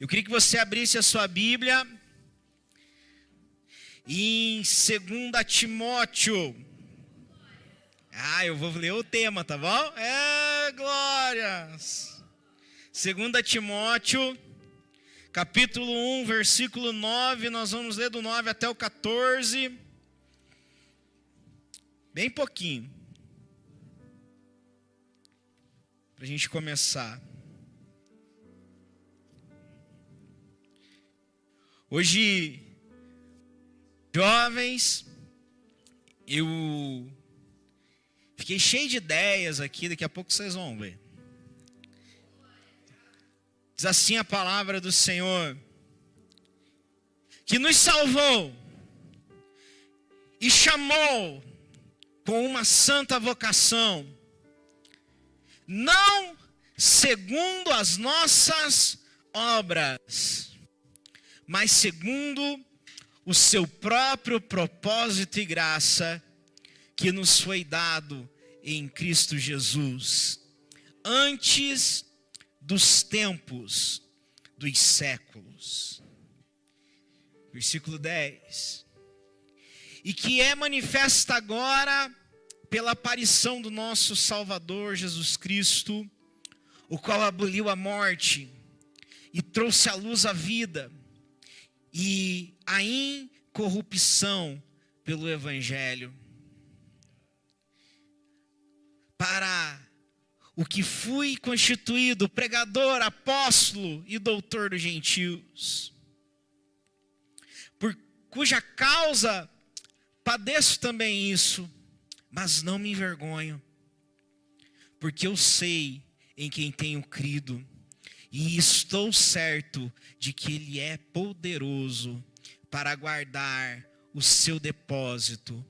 Eu queria que você abrisse a sua Bíblia em 2 Timóteo. Eu vou ler o tema, tá bom? Glórias! 2 Timóteo, capítulo 1, versículo 9. Nós vamos ler do 9 até o 14. Bem pouquinho. Para a gente começar. Hoje, jovens, eu fiquei cheio de ideias aqui, daqui a pouco vocês vão ver. Diz assim a palavra do Senhor, que nos salvou e chamou com uma santa vocação, não segundo as nossas obras, mas segundo o seu próprio propósito e graça, que nos foi dado em Cristo Jesus, antes dos tempos dos séculos. Versículo 10. E que é manifesta agora pela aparição do nosso Salvador Jesus Cristo, o qual aboliu a morte e trouxe à luz a vida e a incorrupção pelo Evangelho, para o que fui constituído pregador, apóstolo e doutor dos gentios, por cuja causa padeço também isso, mas não me envergonho, porque eu sei em quem tenho crido, e estou certo de que Ele é poderoso para guardar o seu depósito,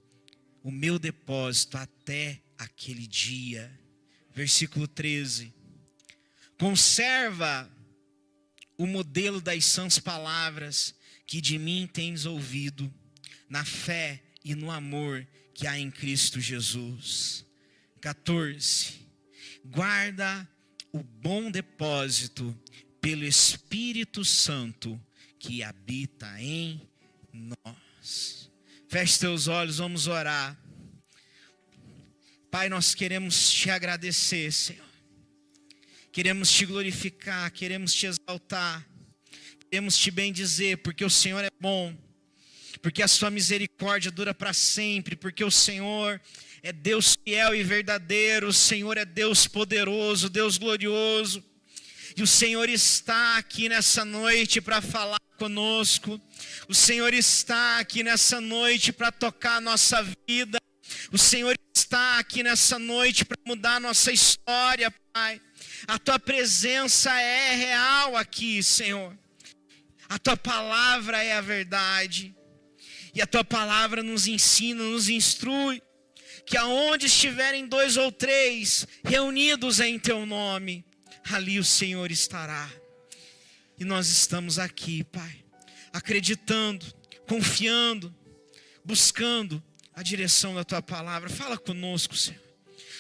o meu depósito até aquele dia. Versículo 13. Conserva o modelo das sãs palavras que de mim tens ouvido, na fé e no amor que há em Cristo Jesus. 14. Guarda o bom depósito pelo Espírito Santo que habita em nós. Feche teus olhos, vamos orar. Pai, nós queremos te agradecer, Senhor. Queremos te glorificar, queremos te exaltar, queremos te bendizer, porque o Senhor é bom, porque a sua misericórdia dura para sempre, porque o Senhor é Deus fiel e verdadeiro, o Senhor é Deus poderoso, Deus glorioso, e o Senhor está aqui nessa noite para falar conosco, o Senhor está aqui nessa noite para tocar a nossa vida, o Senhor está aqui nessa noite para mudar a nossa história, Pai. A tua presença é real aqui, Senhor. A tua palavra é a verdade. E a tua palavra nos ensina, nos instrui, que aonde estiverem 2 ou 3 reunidos em teu nome, ali o Senhor estará. E nós estamos aqui, Pai, acreditando, confiando, buscando a direção da tua palavra. Fala conosco, Senhor.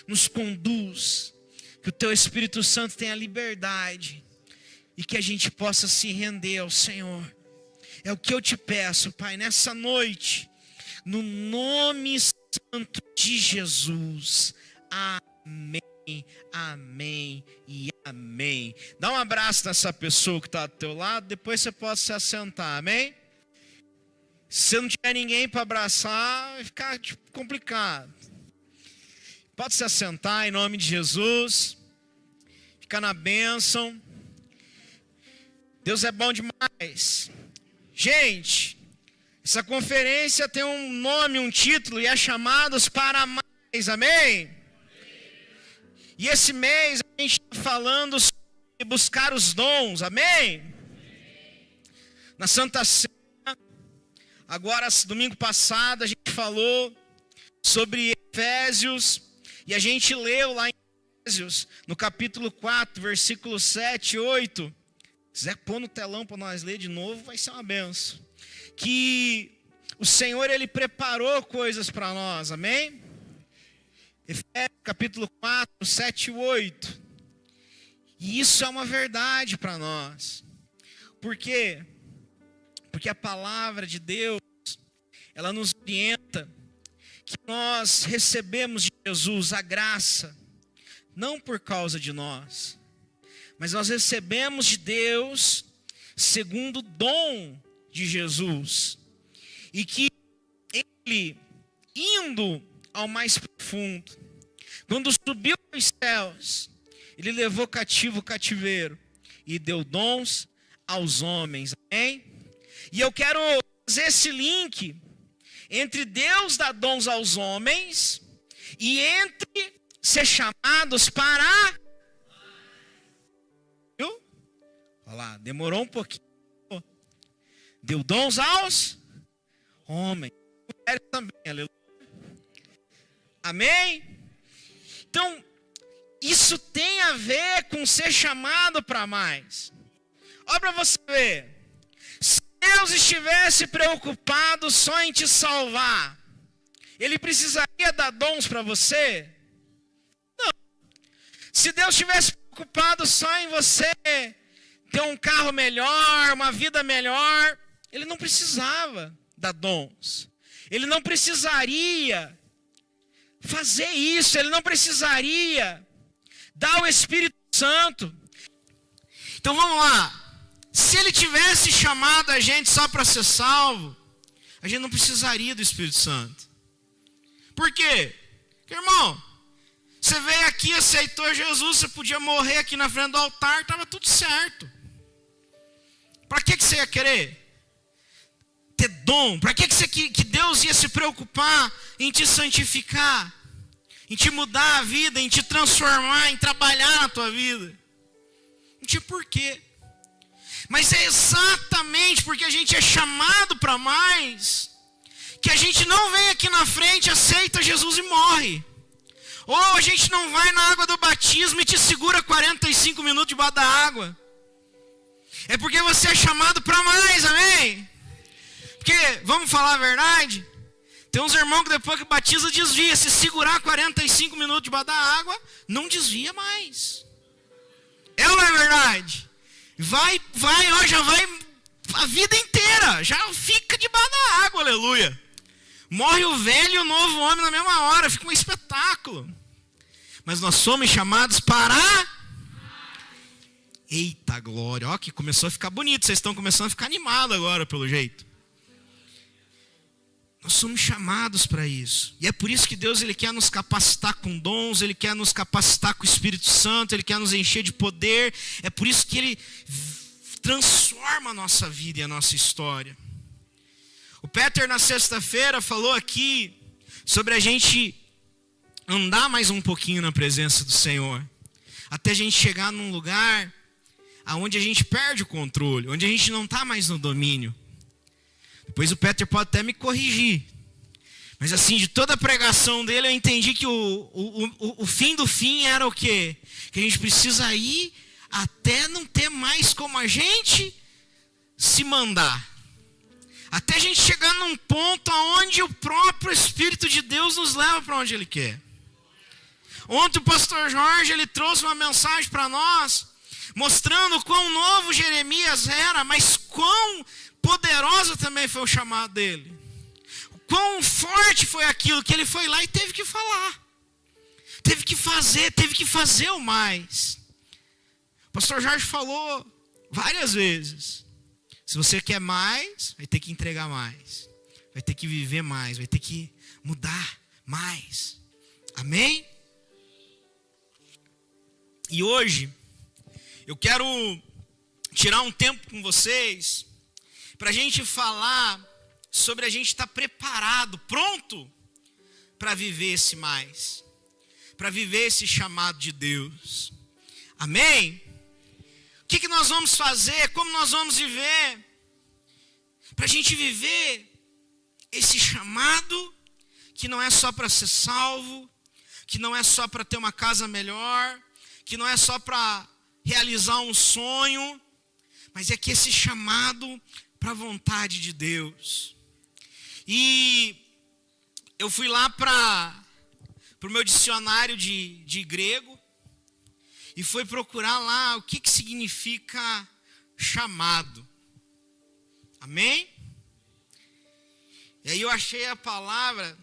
Nos conduz, que o teu Espírito Santo tenha liberdade e que a gente possa se render ao Senhor. É o que eu te peço, Pai, nessa noite, no nome santo de Jesus. Amém, amém e amém. Dá um abraço nessa pessoa que está do teu lado, depois você pode se assentar, amém? Se não tiver ninguém para abraçar, vai ficar complicado. Pode se assentar em nome de Jesus. Fica na bênção. Deus é bom demais. Gente, essa conferência tem um nome, um título, e é Chamados para Mais, amém? E esse mês a gente está falando sobre buscar os dons, amém? Na Santa Ceia, agora, domingo passado, a gente falou sobre Efésios, e a gente leu lá em Efésios, no capítulo 4, versículo 7 e 8. Se quiser pôr no telão para nós ler de novo, vai ser uma benção. Que o Senhor, Ele preparou coisas para nós, amém? Efésios capítulo 4, 7 e 8. E isso é uma verdade para nós. Por quê? Porque a palavra de Deus, ela nos orienta que nós recebemos de Jesus a graça, não por causa de nós, mas nós recebemos de Deus segundo o dom de Jesus. E que Ele, indo ao mais profundo, quando subiu aos céus, Ele levou cativo o cativeiro e deu dons aos homens. Amém? E eu quero fazer esse link entre Deus dar dons aos homens e entre ser chamados para... Viu? Olha lá, demorou um pouquinho. Deu dons aos homens. Mulheres também, aleluia. Amém? Então, isso tem a ver com ser chamado para mais. Olha para você ver. Se Deus estivesse preocupado só em te salvar, Ele precisaria dar dons para você? Não. Se Deus estivesse preocupado só em você ter um carro melhor, uma vida melhor, Ele não precisava dar dons. Ele não precisaria fazer isso. Ele não precisaria dar o Espírito Santo. Então vamos lá. Se Ele tivesse chamado a gente só para ser salvo, a gente não precisaria do Espírito Santo. Por quê? Porque, irmão, você veio aqui, aceitou Jesus, você podia morrer aqui na frente do altar, estava tudo certo. Para que você ia querer ter dom? Para que Deus ia se preocupar em te santificar, em te mudar a vida, em te transformar, em trabalhar na tua vida? Não tinha porquê. Mas é exatamente porque a gente é chamado para mais, que a gente não vem aqui na frente, aceita Jesus e morre. Ou a gente não vai na água do batismo e te segura 45 minutos debaixo da água. É porque você é chamado para mais, amém? Porque, vamos falar a verdade, tem uns irmãos que depois que batiza desvia. Se segurar 45 minutos debaixo da água, não desvia mais. É ou não é verdade? Vai, ó, já vai a vida inteira, já fica debaixo da água, aleluia. Morre o velho e o novo homem na mesma hora, fica um espetáculo. Mas nós somos chamados para... Eita glória, ó, que começou a ficar bonito, vocês estão começando a ficar animados agora, pelo jeito. Nós somos chamados para isso. E é por isso que Deus, Ele quer nos capacitar com dons, Ele quer nos capacitar com o Espírito Santo, Ele quer nos encher de poder. É por isso que Ele transforma a nossa vida e a nossa história. O Peter, na sexta-feira, falou aqui sobre a gente andar mais um pouquinho na presença do Senhor. Até a gente chegar num lugar onde a gente perde o controle, onde a gente não está mais no domínio. Depois o Peter pode até me corrigir. Mas assim, de toda a pregação dele, eu entendi que o fim do fim era o quê? Que a gente precisa ir até não ter mais como a gente se mandar. Até a gente chegar num ponto onde o próprio Espírito de Deus nos leva para onde Ele quer. Ontem o pastor Jorge, ele trouxe uma mensagem para nós, mostrando quão novo Jeremias era, mas quão poderosa também foi o chamado dele. Quão forte foi aquilo que ele foi lá e teve que falar. Teve que fazer o mais. O pastor Jorge falou várias vezes. Se você quer mais, vai ter que entregar mais. Vai ter que viver mais, vai ter que mudar mais. Amém? E hoje, eu quero tirar um tempo com vocês para a gente falar sobre a gente estar preparado, pronto para viver esse mais, para viver esse chamado de Deus. Amém? O que nós vamos fazer? Como nós vamos viver? Para a gente viver esse chamado que não é só para ser salvo, que não é só para ter uma casa melhor, que não é só para realizar um sonho, mas é que esse chamado para a vontade de Deus. E eu fui lá para o meu dicionário de grego e fui procurar lá o que significa chamado. Amém? E aí eu achei a palavra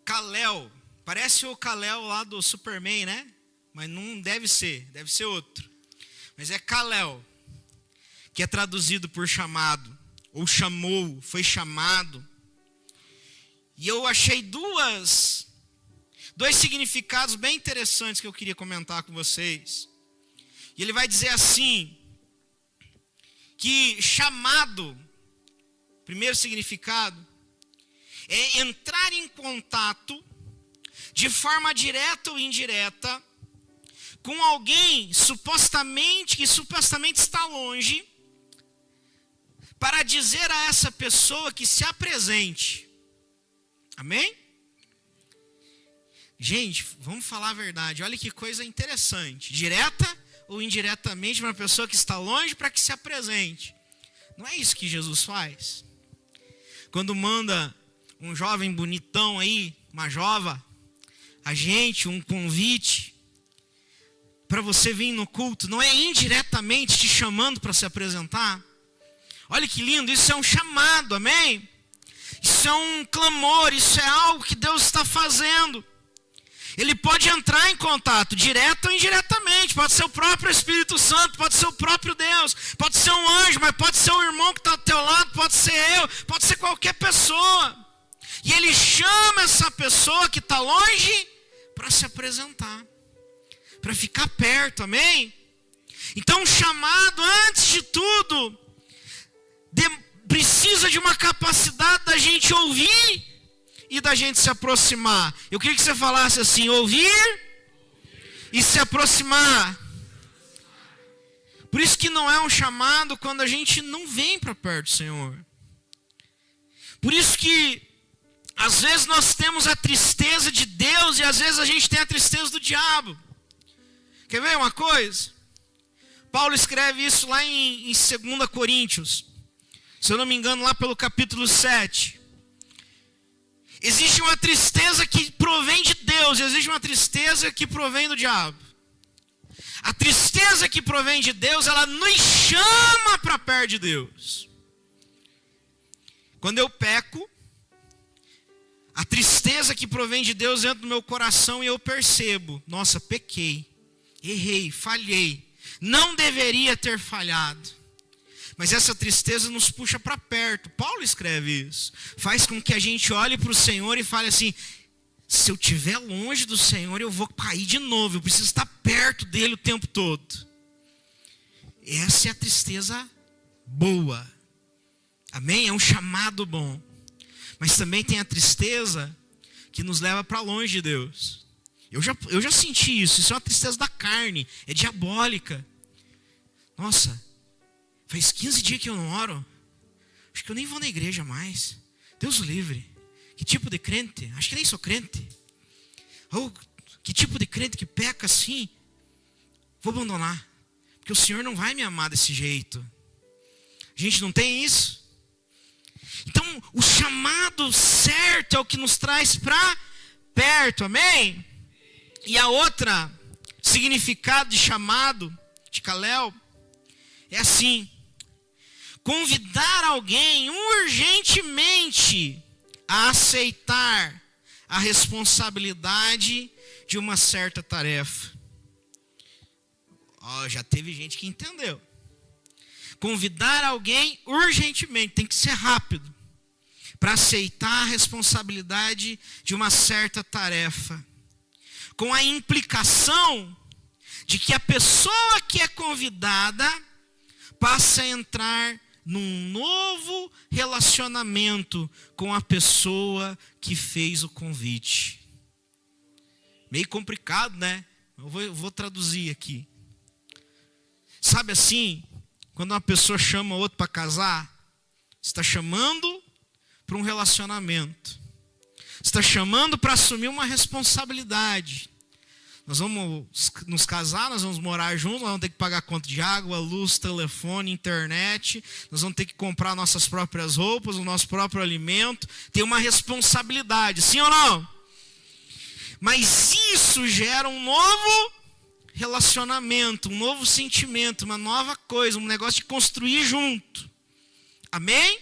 Kal-El. Parece o Kal-El lá do Superman, né? Mas não deve ser outro. Mas é Kal-El, que é traduzido por chamado, ou chamou, foi chamado. E eu achei dois significados bem interessantes que eu queria comentar com vocês. E ele vai dizer assim, que chamado, primeiro significado, é entrar em contato de forma direta ou indireta com alguém que supostamente está longe, para dizer a essa pessoa que se apresente. Amém? Gente, vamos falar a verdade. Olha que coisa interessante. Direta ou indiretamente para uma pessoa que está longe para que se apresente. Não é isso que Jesus faz? Quando manda um jovem bonitão aí, uma jova, a gente, um convite para você vir no culto, não é indiretamente te chamando para se apresentar? Olha que lindo, isso é um chamado, amém? Isso é um clamor, isso é algo que Deus está fazendo. Ele pode entrar em contato, direto ou indiretamente. Pode ser o próprio Espírito Santo, pode ser o próprio Deus, pode ser um anjo, mas pode ser o irmão que está do teu lado, pode ser eu, pode ser qualquer pessoa. E Ele chama essa pessoa que está longe para se apresentar, para ficar perto, amém? Então o chamado, antes de tudo, precisa de uma capacidade da gente ouvir e da gente se aproximar. Eu queria que você falasse assim: ouvir e se aproximar. Por isso que não é um chamado quando a gente não vem para perto do Senhor. Por isso que às vezes nós temos a tristeza de Deus e às vezes a gente tem a tristeza do diabo. Quer ver uma coisa? Paulo escreve isso lá em 2 Coríntios. Se eu não me engano, lá pelo capítulo 7. Existe uma tristeza que provém de Deus, existe uma tristeza que provém do diabo. A tristeza que provém de Deus, ela nos chama para perto de Deus. Quando eu peco, a tristeza que provém de Deus entra no meu coração e eu percebo: nossa, pequei, errei, falhei, não deveria ter falhado. Mas essa tristeza nos puxa para perto. Paulo escreve isso. Faz com que a gente olhe para o Senhor e fale assim: se eu estiver longe do Senhor, eu vou cair de novo. Eu preciso estar perto dele o tempo todo. Essa é a tristeza boa. Amém? É um chamado bom. Mas também tem a tristeza que nos leva para longe de Deus. Eu já senti isso. Isso é uma tristeza da carne. É diabólica. Nossa, faz 15 dias que eu não oro. Acho que eu nem vou na igreja mais. Deus o livre. Que tipo de crente? Acho que nem sou crente. Ou que tipo de crente que peca assim? Vou abandonar. Porque o Senhor não vai me amar desse jeito. A gente não tem isso? Então, o chamado certo é o que nos traz para perto, amém? E a outra significado de chamado, de Kal-El, é assim: convidar alguém urgentemente a aceitar a responsabilidade de uma certa tarefa. Já teve gente que entendeu. Convidar alguém urgentemente, tem que ser rápido, para aceitar a responsabilidade de uma certa tarefa, com a implicação de que a pessoa que é convidada passa a entrar num novo relacionamento com a pessoa que fez o convite. Meio complicado, né? Eu vou traduzir aqui. Sabe assim, quando uma pessoa chama outra para casar, você está chamando para um relacionamento. Você está chamando para assumir uma responsabilidade. Nós vamos nos casar, nós vamos morar juntos, nós vamos ter que pagar conta de água, luz, telefone, internet. Nós vamos ter que comprar nossas próprias roupas, o nosso próprio alimento. Tem uma responsabilidade, sim ou não? Mas isso gera um novo relacionamento, um novo sentimento, uma nova coisa, um negócio de construir junto. Amém?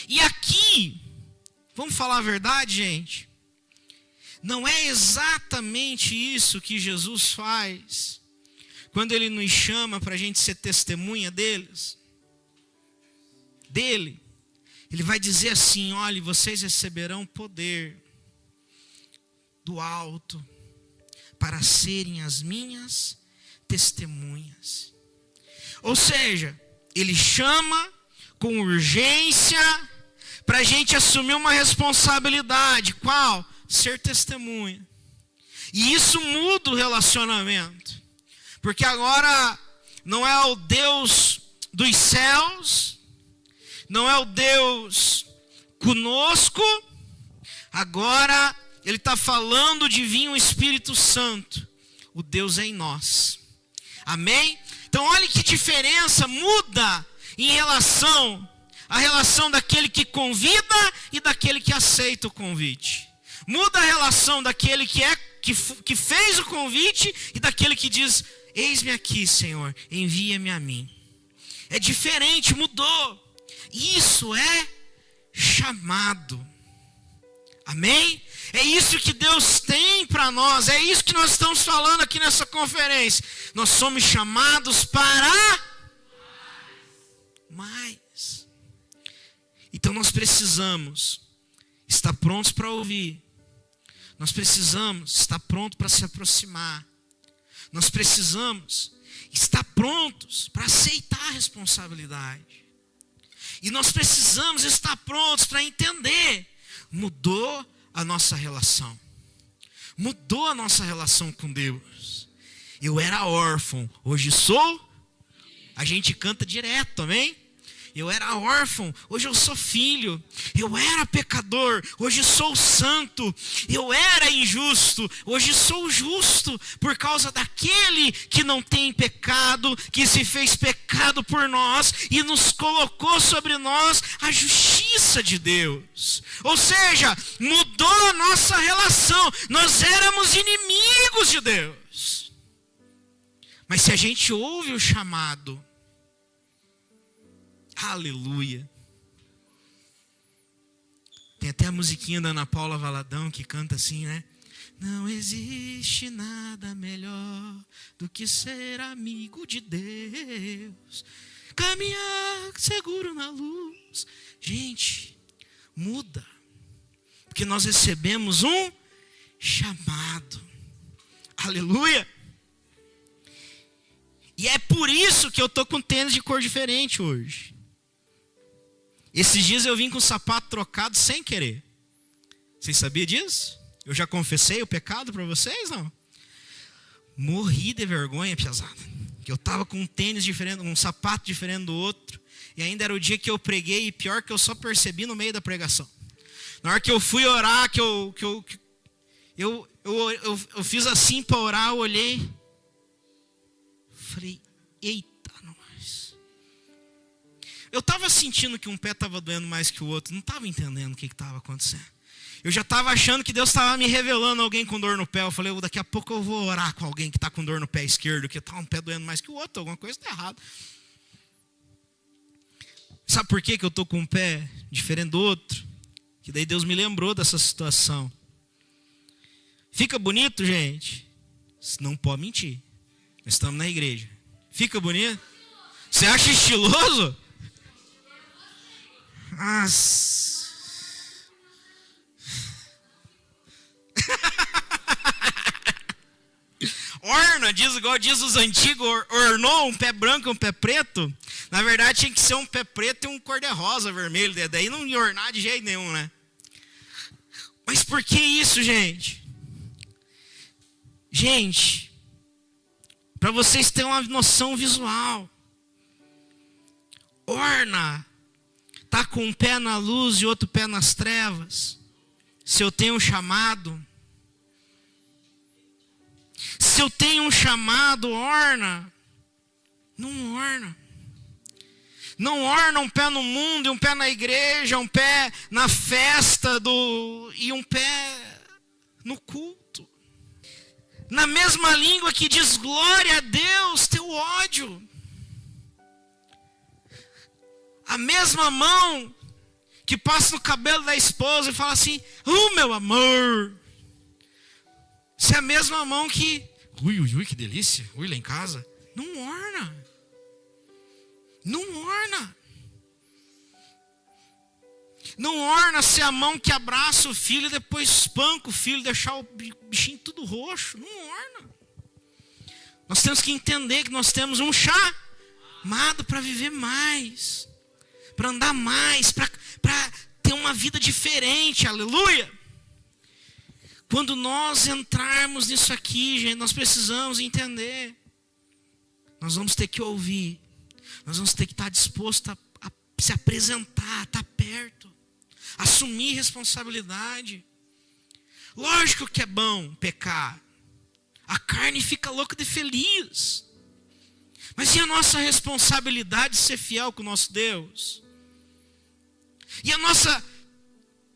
E aqui, vamos falar a verdade, gente? Não é exatamente isso que Jesus faz quando Ele nos chama para a gente ser testemunha dele. Ele vai dizer assim: olha, vocês receberão poder do alto para serem as minhas testemunhas. Ou seja, Ele chama com urgência para a gente assumir uma responsabilidade. Qual? Ser testemunha. E isso muda o relacionamento. Porque agora não é o Deus dos céus, não é o Deus conosco, agora Ele está falando de vir o Espírito Santo. O Deus é em nós. Amém? Então olha que diferença muda em relação à relação daquele que convida e daquele que aceita o convite. Muda a relação daquele que fez o convite e daquele que diz: eis-me aqui, Senhor, envia-me a mim. É diferente, mudou. Isso é chamado. Amém? É isso que Deus tem para nós. É isso que nós estamos falando aqui nessa conferência. Nós somos chamados para mais. Então nós precisamos estar prontos para ouvir. Nós precisamos estar prontos para se aproximar. Nós precisamos estar prontos para aceitar a responsabilidade. E nós precisamos estar prontos para entender. Mudou a nossa relação. Mudou a nossa relação com Deus. Eu era órfão, hoje sou. A gente canta direto, amém? Eu era órfão, hoje eu sou filho. Eu era pecador, hoje sou santo. Eu era injusto, hoje sou justo. Por causa daquele que não tem pecado, que se fez pecado por nós e nos colocou sobre nós a justiça de Deus. Ou seja, mudou a nossa relação. Nós éramos inimigos de Deus. Mas se a gente ouve o chamado, aleluia. Tem até a musiquinha da Ana Paula Valadão que canta assim, né? Não existe nada melhor do que ser amigo de Deus. Caminhar seguro na luz. Gente, muda. Porque nós recebemos um chamado. Aleluia. E é por isso que eu estou com tênis de cor diferente hoje. Esses dias eu vim com o sapato trocado sem querer. Vocês sabiam disso? Eu já confessei o pecado para vocês, não? Morri de vergonha, piazada. Que eu estava com um tênis diferente, um sapato diferente do outro. E ainda era o dia que eu preguei, e pior que eu só percebi no meio da pregação. Na hora que eu fui orar, eu fiz assim para orar, eu olhei. Falei, eita, nós. Eu estava sentindo que um pé estava doendo mais que o outro. Não estava entendendo o que estava acontecendo. Eu já estava achando que Deus estava me revelando alguém com dor no pé. Eu falei, daqui a pouco eu vou orar com alguém que está com dor no pé esquerdo, que está um pé doendo mais que o outro. Alguma coisa está errada. Sabe por que eu estou com um pé diferente do outro? Que daí Deus me lembrou dessa situação. Fica bonito, gente? Não pode mentir. Nós estamos na igreja. Fica bonito? Você acha estiloso? Orna, igual diz os antigos, ornou um pé branco e um pé preto. Na verdade tinha que ser um pé preto e um cor-de-rosa vermelho. Daí não ia ornar de jeito nenhum, né? Mas por que isso, gente? Gente, para vocês terem uma noção visual. Orna está com um pé na luz e outro pé nas trevas. Se eu tenho um chamado. Se eu tenho um chamado, orna. Não orna. Não orna um pé no mundo e um pé na igreja, um pé na festa e um pé no culto. Na mesma língua que diz glória a Deus, teu ódio. A A mesma mão que passa no cabelo da esposa e fala assim, meu amor. Isso é a mesma mão que, ui, que delícia, ui, lá em casa. Não orna. Não orna. Não orna ser a mão que abraça o filho e depois espanca o filho, deixar o bichinho tudo roxo. Não orna. Nós temos que entender que nós temos um chamado para viver mais, para andar mais, para ter uma vida diferente, aleluia. Quando nós entrarmos nisso aqui, gente, nós precisamos entender. Nós vamos ter que ouvir. Nós vamos ter que estar disposto a se apresentar, estar perto. Assumir responsabilidade. Lógico que é bom pecar. A carne fica louca de feliz. Mas e a nossa responsabilidade de ser fiel com o nosso Deus? E a nossa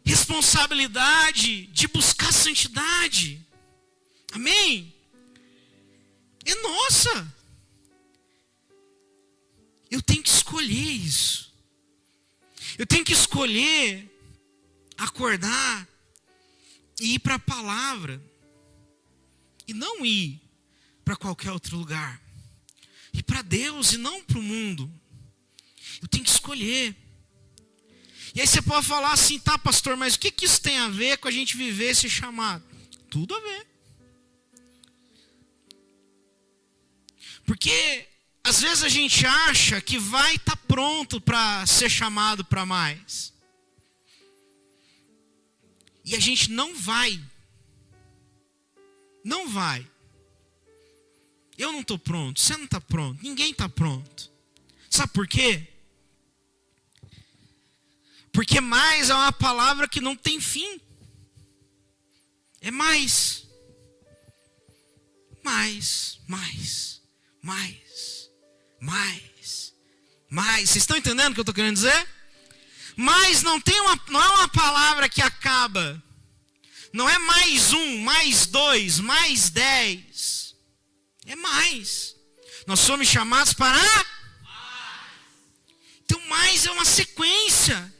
responsabilidade de buscar santidade? Amém? É nossa. Eu tenho que escolher isso. Eu tenho que escolher acordar e ir para a palavra. E não ir para qualquer outro lugar. Ir para Deus e não para o mundo. Eu tenho que escolher. E aí você pode falar assim, tá, pastor, mas o que isso tem a ver com a gente viver esse chamado? Tudo a ver. Porque às vezes a gente acha que vai estar pronto para ser chamado para mais. E a gente não vai. Não vai. Eu não estou pronto, você não está pronto, ninguém está pronto. Sabe por quê? Porque mais é uma palavra que não tem fim. É mais. Mais. Vocês estão entendendo o que eu estou querendo dizer? Mas não é uma palavra que acaba. Não é mais 1, mais 2, mais 10. É mais. Nós somos chamados para... Então mais é uma sequência.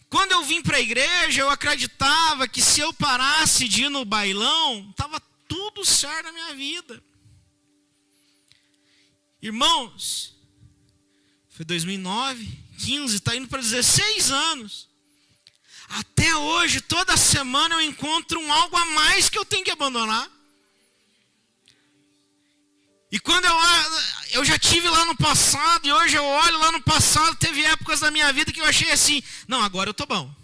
Quando eu vim para a igreja, eu acreditava que se eu parasse de ir no bailão, estava tudo certo na minha vida. Irmãos, foi 2009, 15, está indo para 16 anos. Até hoje, toda semana eu encontro algo a mais que eu tenho que abandonar. E quando eu já tive lá no passado, e hoje eu olho lá no passado, teve épocas da minha vida que eu achei assim, não, agora eu estou bom.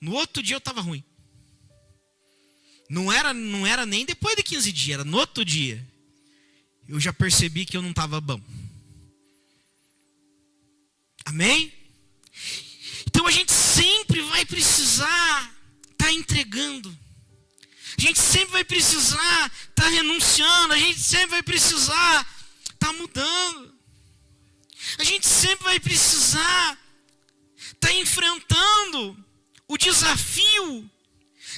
No outro dia eu estava ruim. Não era nem depois de 15 dias, era no outro dia. Eu já percebi que eu não estava bom. Amém? Então a gente sempre vai precisar estar entregando. A gente sempre vai precisar estar renunciando. A gente sempre vai precisar estar mudando. A gente sempre vai precisar estar enfrentando o desafio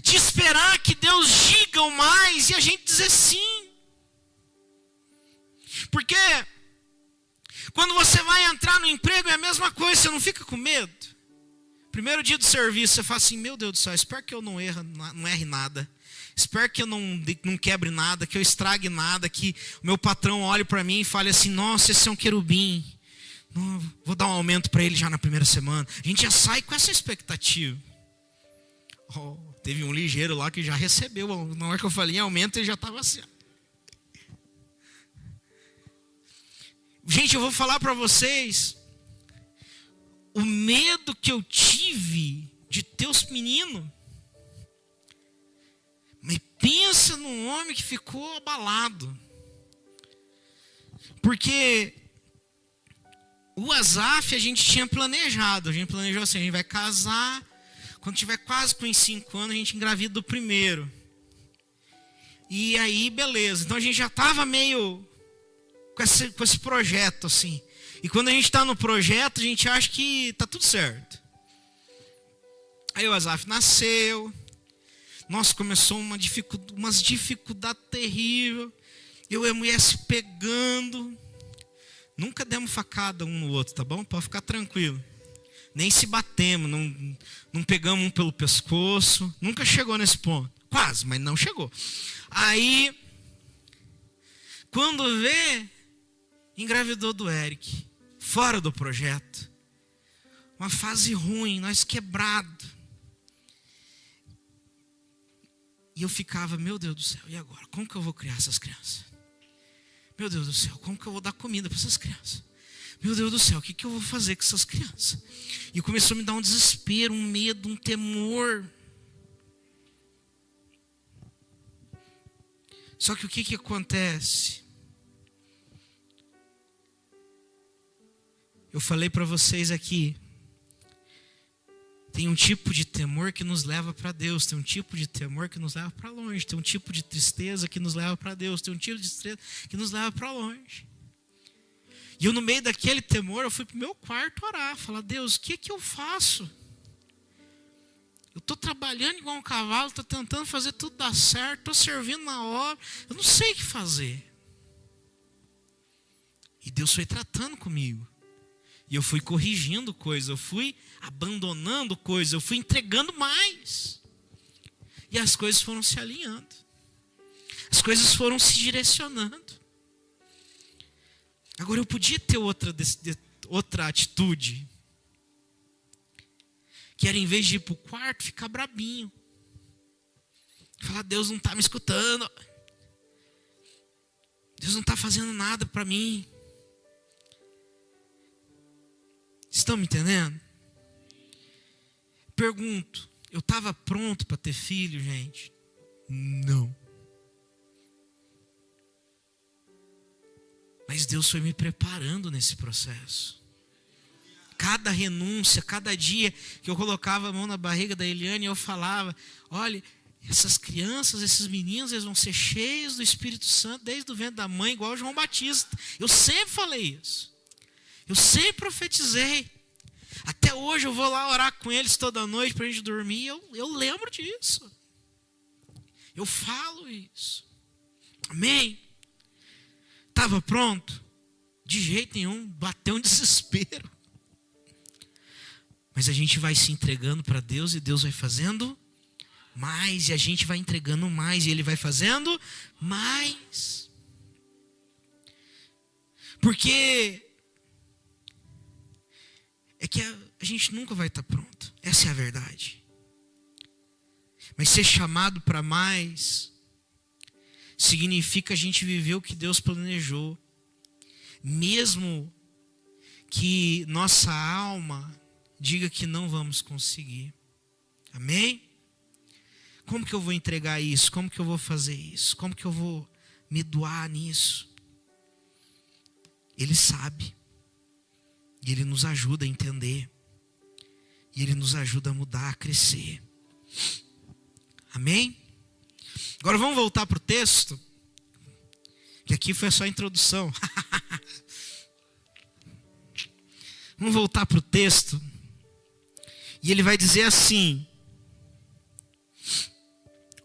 de esperar que Deus diga o mais e a gente dizer sim. Porque quando você vai entrar no emprego é a mesma coisa, você não fica com medo. Primeiro dia do serviço, você fala assim, meu Deus do céu, espero que eu não erre nada. Espero que eu não quebre nada, que eu estrague nada, que o meu patrão olhe para mim e fale assim, nossa, esse é um querubim. Não, vou dar um aumento para ele já na primeira semana. A gente já sai com essa expectativa. Teve um ligeiro lá que já recebeu. Na hora que eu falei em aumento, ele já estava assim. Gente, eu vou falar para vocês. O medo que eu tive de ter os meninos. Mas pensa num homem que ficou abalado. Porque o Asaf a gente tinha planejado. A gente planejou assim, a gente vai casar. Quando tiver quase com 5 anos, a gente engravida do primeiro. E aí, beleza. Então a gente já estava meio com esse projeto assim. E quando a gente está no projeto, a gente acha que está tudo certo. Aí o Asaf nasceu. Nossa, começou umas dificuldades terríveis. Eu e a mulher se pegando. Nunca demos facada um no outro, tá bom? Pode ficar tranquilo. Nem se batemos, não pegamos um pelo pescoço. Nunca chegou nesse ponto. Quase, mas não chegou. Aí, quando vê, engravidou do Eric. Fora do projeto. Uma fase ruim, nós quebrados. E eu ficava, meu Deus do céu, e agora? Como que eu vou criar essas crianças? Meu Deus do céu, como que eu vou dar comida para essas crianças? Meu Deus do céu, o que eu vou fazer com essas crianças? E começou a me dar um desespero, um medo, um temor. Só que o que acontece? Eu falei para vocês aqui, tem um tipo de temor que nos leva para Deus, tem um tipo de temor que nos leva para longe, tem um tipo de tristeza que nos leva para Deus, tem um tipo de tristeza que nos leva para longe. E eu, no meio daquele temor, eu fui para o meu quarto orar, falar, Deus, o que eu faço? Eu estou trabalhando igual um cavalo, estou tentando fazer tudo dar certo, estou servindo na obra, eu não sei o que fazer. E Deus foi tratando comigo. E eu fui corrigindo coisas, eu fui abandonando coisas, eu fui entregando mais. E as coisas foram se alinhando. As coisas foram se direcionando. Agora eu podia ter outra atitude. Que era, em vez de ir para o quarto, ficar brabinho. Falar, Deus não está me escutando. Deus não está fazendo nada para mim. Estão me entendendo? Pergunto, eu estava pronto para ter filho, gente? Não. Mas Deus foi me preparando nesse processo. Cada renúncia, cada dia que eu colocava a mão na barriga da Eliane, eu falava, olha, essas crianças, esses meninos, eles vão ser cheios do Espírito Santo desde o ventre da mãe, igual o João Batista. Eu sempre falei isso. Eu sempre profetizei. Até hoje eu vou lá orar com eles toda noite para a gente dormir. Eu lembro disso. Eu falo isso. Amém? Estava pronto? De jeito nenhum. Bateu um desespero. Mas a gente vai se entregando para Deus e Deus vai fazendo mais. E a gente vai entregando mais e Ele vai fazendo mais. Porque é que a gente nunca vai estar pronto. Essa é a verdade. Mas ser chamado para mais significa a gente viver o que Deus planejou. Mesmo que nossa alma diga que não vamos conseguir. Amém? Como que eu vou entregar isso? Como que eu vou fazer isso? Como que eu vou me doar nisso? Ele sabe. E Ele nos ajuda a entender. E Ele nos ajuda a mudar, a crescer. Amém? Agora vamos voltar para o texto. Que aqui foi só a introdução. Vamos voltar para o texto. E ele vai dizer assim: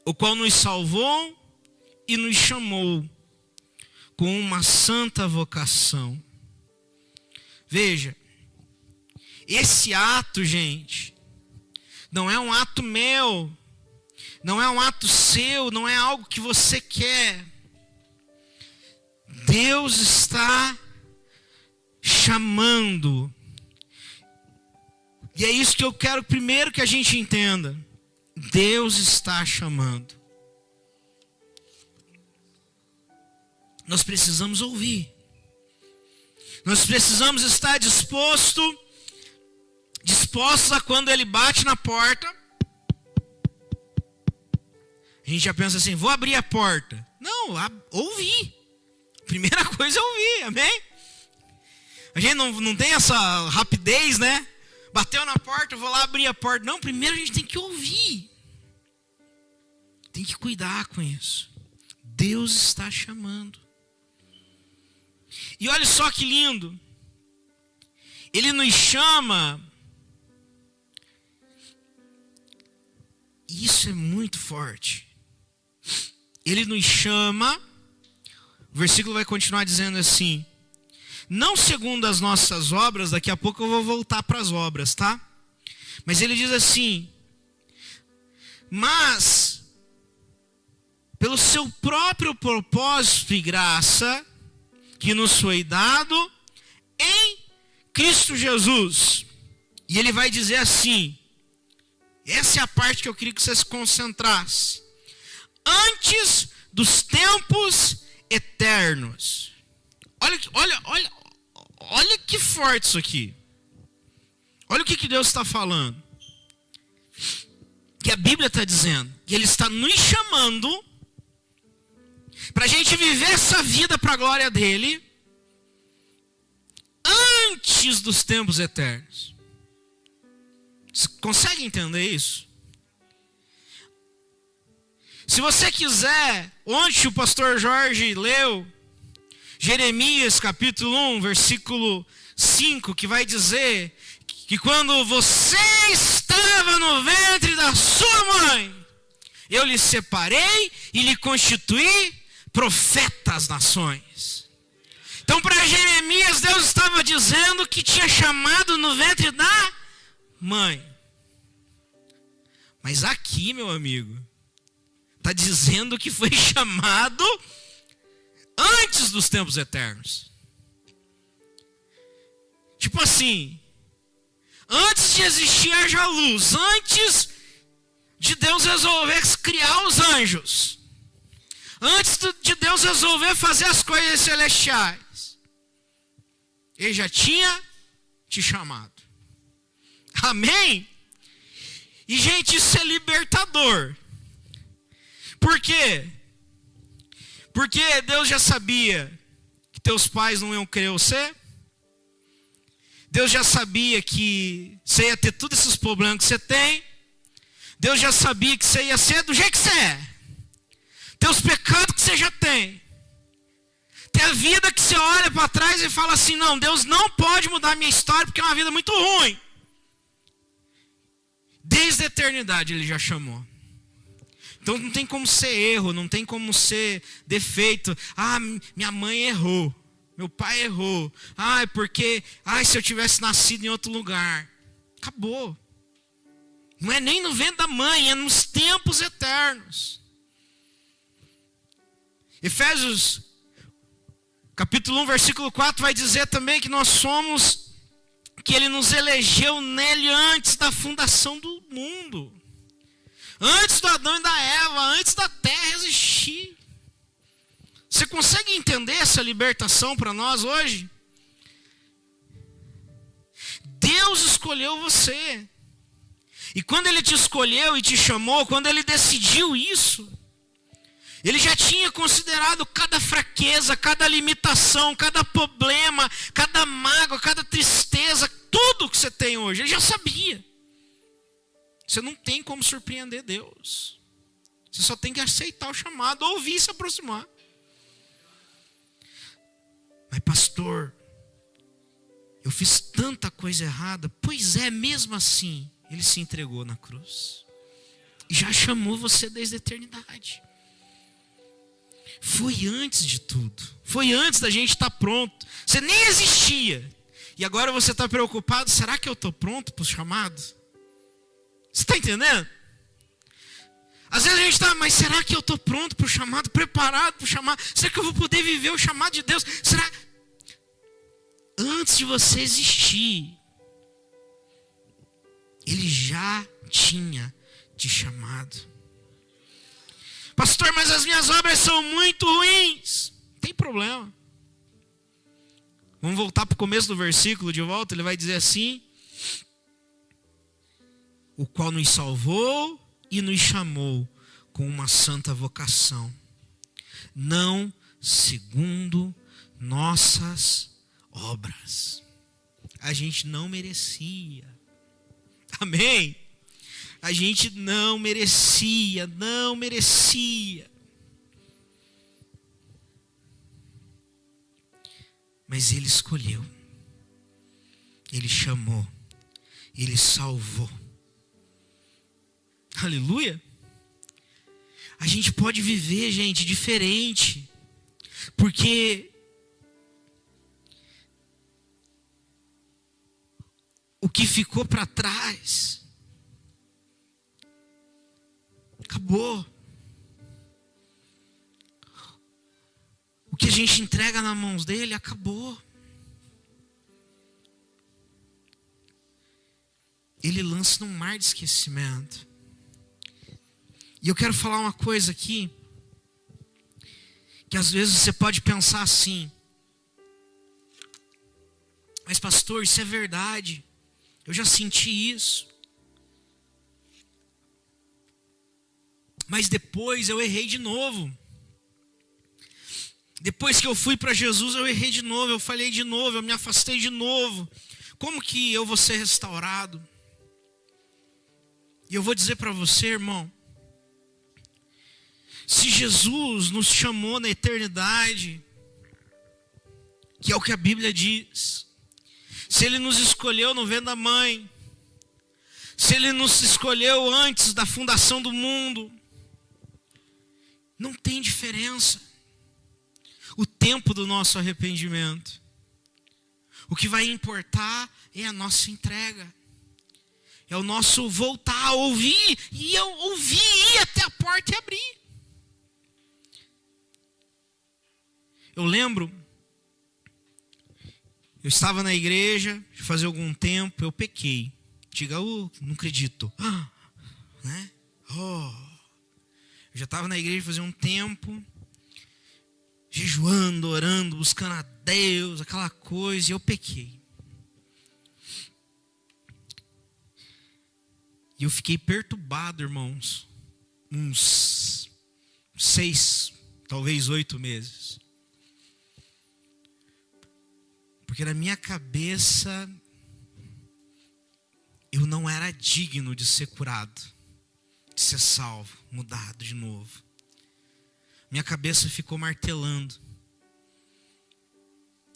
o qual nos salvou e nos chamou com uma santa vocação. Veja, esse ato, gente, não é um ato meu, não é um ato seu, não é algo que você quer. Deus está chamando. E é isso que eu quero primeiro que a gente entenda. Deus está chamando. Nós precisamos ouvir. Nós precisamos estar dispostos a quando Ele bate na porta. A gente já pensa assim, vou abrir a porta. Não, ouvir. Primeira coisa é ouvir, amém? A gente não tem essa rapidez, né? Bateu na porta, eu vou lá abrir a porta. Não, primeiro a gente tem que ouvir. Tem que cuidar com isso. Deus está chamando. E olha só que lindo. Ele nos chama. E isso é muito forte. Ele nos chama. O versículo vai continuar dizendo assim: não segundo as nossas obras, daqui a pouco eu vou voltar para as obras, tá? Mas ele diz assim: mas pelo seu próprio propósito e graça, que nos foi dado em Cristo Jesus. E ele vai dizer assim, essa é a parte que eu queria que você se concentrasse: antes dos tempos eternos. Olha que forte isso aqui. Olha o que Deus está falando. Que a Bíblia está dizendo. Que Ele está nos chamando para a gente viver essa vida para a glória dEle antes dos tempos eternos. Você consegue entender isso? Se você quiser, ontem o pastor Jorge leu Jeremias capítulo 1, versículo 5, que vai dizer que quando você estava no ventre da sua mãe, eu lhe separei e lhe constituí profeta às nações. Então, para Jeremias, Deus estava dizendo que tinha chamado no ventre da mãe. Mas aqui, meu amigo, está dizendo que foi chamado antes dos tempos eternos. Tipo assim, antes de existir haja luz, antes de Deus resolver criar os anjos, antes de Deus resolver fazer as coisas celestiais, Ele já tinha te chamado. Amém? E gente, isso é libertador. Por quê? Porque Deus já sabia que teus pais não iam querer você. Deus já sabia que você ia ter todos esses problemas que você tem. Deus já sabia que você ia ser do jeito que você é. Teus pecados que você já tem. Tem a vida que você olha para trás e fala assim: não, Deus não pode mudar a minha história porque é uma vida muito ruim. Desde a eternidade Ele já chamou. Então não tem como ser erro, não tem como ser defeito. Ah, minha mãe errou, meu pai errou. Ah, porque se eu tivesse nascido em outro lugar. Acabou. Não é nem no ventre da mãe, é nos tempos eternos. Efésios capítulo 1, versículo 4 vai dizer também que nós somos, que Ele nos elegeu nele antes da fundação do mundo. Antes do Adão e da Eva, antes da terra existir. Você consegue entender essa libertação para nós hoje? Deus escolheu você. E quando Ele te escolheu e te chamou, quando Ele decidiu isso, Ele já tinha considerado cada fraqueza, cada limitação, cada problema, cada mágoa, cada tristeza, tudo que você tem hoje. Ele já sabia. Você não tem como surpreender Deus. Você só tem que aceitar o chamado, ouvir e se aproximar. Mas pastor, eu fiz tanta coisa errada. Pois é, mesmo assim, Ele se entregou na cruz. E já chamou você desde a eternidade. Foi antes de tudo. Foi antes da gente estar pronto. Você nem existia. E agora você está preocupado. Será que eu estou pronto para o chamado? Você está entendendo? Às vezes a gente está, mas será que eu estou pronto para o chamado? Preparado para o chamado? Será que eu vou poder viver o chamado de Deus? Será? Antes de você existir, Ele já tinha te chamado. Pastor, mas as minhas obras são muito ruins. Não tem problema. Vamos voltar para o começo do versículo de volta. Ele vai dizer assim: o qual nos salvou e nos chamou com uma santa vocação, não segundo nossas obras. A gente não merecia. Amém? A gente não merecia. Mas Ele escolheu. Ele chamou. Ele salvou. Aleluia. A gente pode viver, gente, diferente. Porque o que ficou para trás. Acabou. O que a gente entrega nas mãos dele, acabou. Ele lança num mar de esquecimento. E eu quero falar uma coisa aqui, que às vezes você pode pensar assim: mas pastor, isso é verdade, eu já senti isso, mas depois eu errei de novo. Depois que eu fui para Jesus, eu errei de novo, eu falhei de novo, eu me afastei de novo. Como que eu vou ser restaurado? E eu vou dizer para você, irmão, se Jesus nos chamou na eternidade, que é o que a Bíblia diz, se Ele nos escolheu no ventre da mãe, se Ele nos escolheu antes da fundação do mundo, não tem diferença o tempo do nosso arrependimento. O que vai importar é a nossa entrega, é o nosso voltar a ouvir, e eu ouvir, ir até a porta e abrir. Eu lembro, eu estava na igreja, fazia algum tempo, eu pequei. Diga, não acredito. Né? Eu já estava na igreja fazia um tempo, jejuando, orando, buscando a Deus, aquela coisa, e eu pequei. E eu fiquei perturbado, irmãos, uns 6, talvez 8 meses. Porque na minha cabeça, eu não era digno de ser curado, de ser salvo, mudado de novo. Minha cabeça ficou martelando.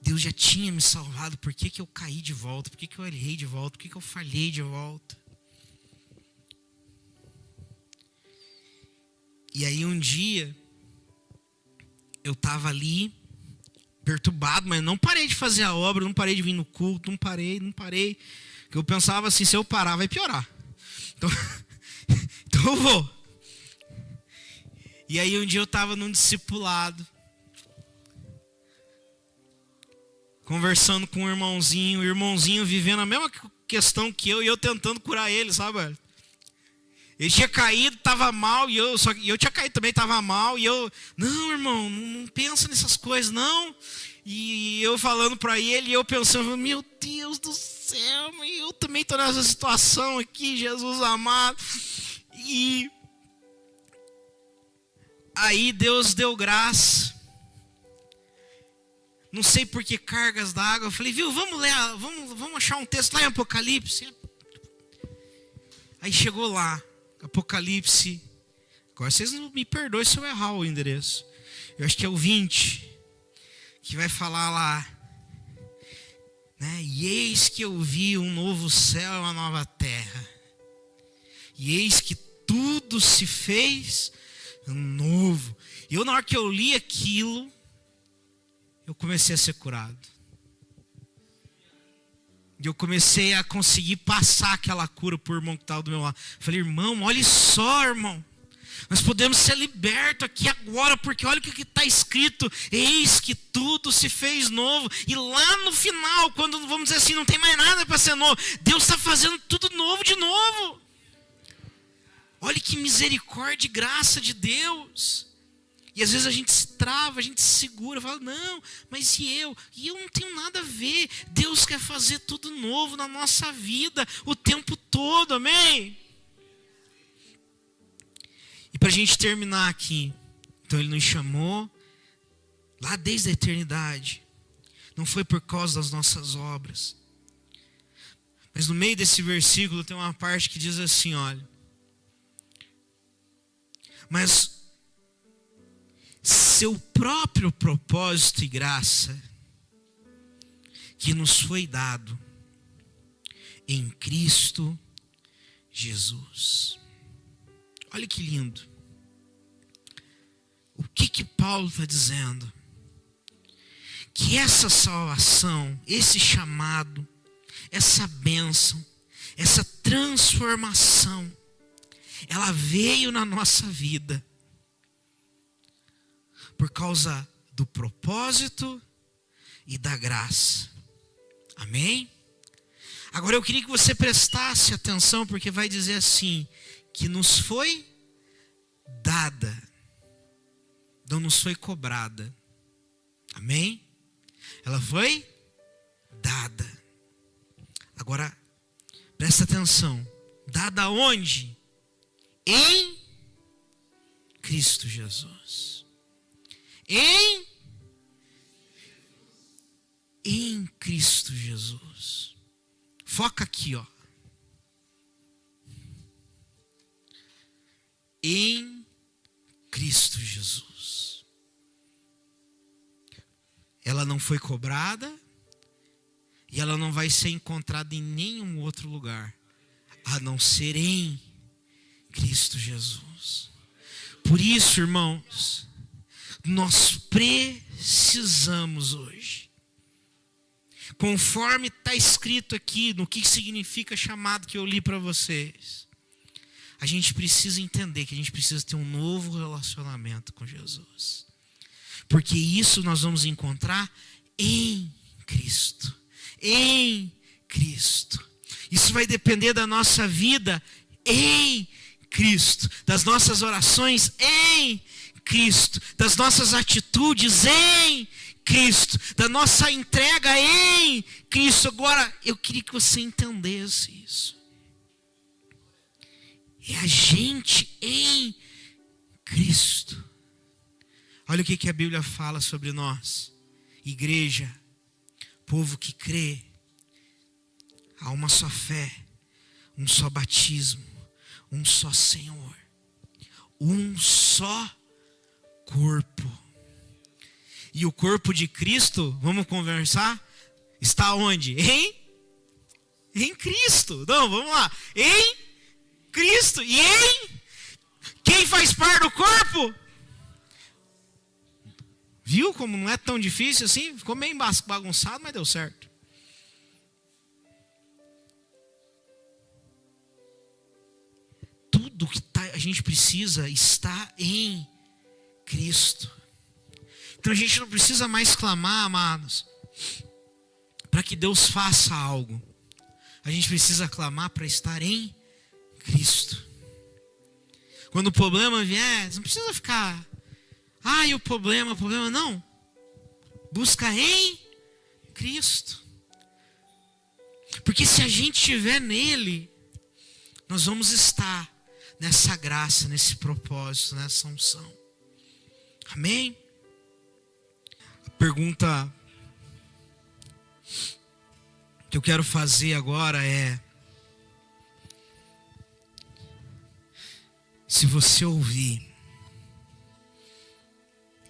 Deus já tinha me salvado, por que eu caí de volta? Por que eu errei de volta? Por que eu falhei de volta? E aí um dia, eu estava ali, perturbado, mas não parei de fazer a obra, não parei de vir no culto, não parei. Porque eu pensava assim, se eu parar vai piorar. Então eu vou. E aí um dia eu estava num discipulado, conversando com um irmãozinho, o irmãozinho vivendo a mesma questão que eu, e eu tentando curar ele, sabe? Ele tinha caído, estava mal, e eu tinha caído também, estava mal, e eu, não, irmão, não pensa nessas coisas, não. E eu falando para ele, e eu pensando, meu Deus do céu, eu também estou nessa situação aqui, Jesus amado. E aí Deus deu graça. Não sei por que cargas d'água. Eu falei, viu, vamos ler, vamos achar um texto lá em Apocalipse. Aí chegou lá, Apocalipse. Agora vocês não me perdoem se eu errar o endereço. Eu acho que é o 20, que vai falar lá, né? E eis que eu vi um novo céu e uma nova terra. E eis que tudo se fez novo. E eu, na hora que eu li aquilo, eu comecei a ser curado. E eu comecei a conseguir passar aquela cura por irmão que estava do meu lado. Falei, irmão, olha só, irmão. Nós podemos ser libertos aqui agora, porque olha o que está escrito. Eis que tudo se fez novo. E lá no final, quando vamos dizer assim, não tem mais nada para ser novo, Deus está fazendo tudo novo de novo. Olha que misericórdia e graça de Deus. E às vezes a gente se trava, a gente se segura, fala, não, mas e eu? E eu não tenho nada a ver. Deus quer fazer tudo novo na nossa vida, o tempo todo, amém? E para a gente terminar aqui, então Ele nos chamou, lá desde a eternidade, não foi por causa das nossas obras. Mas no meio desse versículo tem uma parte que diz assim, olha, mas seu próprio propósito e graça que nos foi dado em Cristo Jesus. Olha que lindo. O que Paulo está dizendo? Que essa salvação, esse chamado, essa bênção, essa transformação, ela veio na nossa vida por causa do propósito e da graça. Amém? Agora eu queria que você prestasse atenção, porque vai dizer assim, que nos foi dada, não nos foi cobrada. Amém? Ela foi dada. Agora, presta atenção. Dada onde? Em Cristo Jesus. Em Cristo Jesus. Foca aqui, ó. Em Cristo Jesus. Ela não foi cobrada e ela não vai ser encontrada em nenhum outro lugar, a não ser em Cristo Jesus. Por isso, irmãos, nós precisamos hoje, conforme está escrito aqui, no que significa chamado que eu li para vocês, a gente precisa entender que a gente precisa ter um novo relacionamento com Jesus. Porque isso nós vamos encontrar em Cristo. Em Cristo. Isso vai depender da nossa vida em Cristo, das nossas orações em Cristo, das nossas atitudes em Cristo, da nossa entrega em Cristo. Agora, eu queria que você entendesse isso. É a gente em Cristo. Olha o que a Bíblia fala sobre nós. Igreja, povo que crê, há uma só fé, um só batismo, um só Senhor, um só corpo. E o corpo de Cristo, vamos conversar, está onde? Em Cristo. Não, vamos lá. Em Cristo. E em quem faz parte do corpo? Viu como não é tão difícil assim? Ficou meio bagunçado, mas deu certo. Tudo que a gente precisa está em Cristo. Então a gente não precisa mais clamar, amados, para que Deus faça algo. A gente precisa clamar para estar em Cristo. Quando o problema vier, você não precisa ficar... e o problema não. Busca em Cristo. Porque se a gente estiver nele, nós vamos estar nessa graça, nesse propósito, nessa unção. Amém? A pergunta que eu quero fazer agora é: se você ouvir,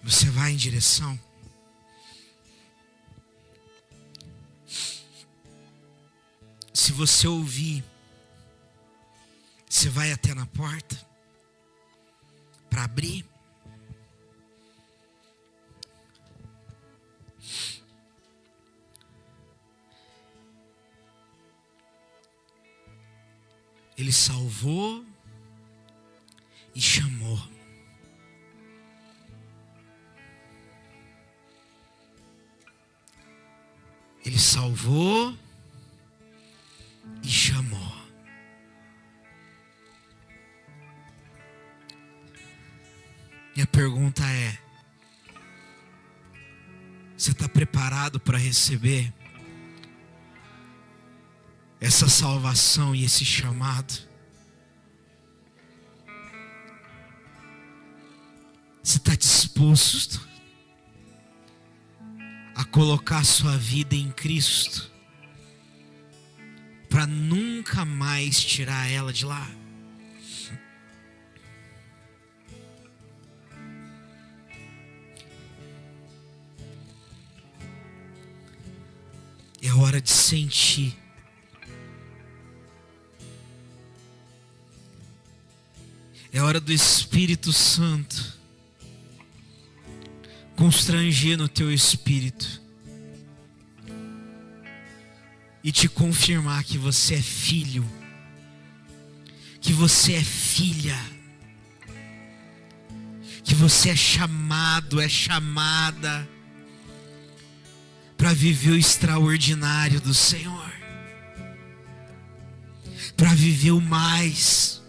você vai em direção? Se você ouvir, você vai até na porta para abrir? Ele salvou e chamou. Ele salvou e chamou. Minha pergunta é: você está preparado para receber essa salvação e esse chamado? Você está disposto a colocar sua vida em Cristo para nunca mais tirar ela de lá? É hora de sentir. É hora do Espírito Santo constranger no teu espírito e te confirmar que você é filho, que você é filha, que você é chamado, é chamada para viver o extraordinário do Senhor, para viver o mais,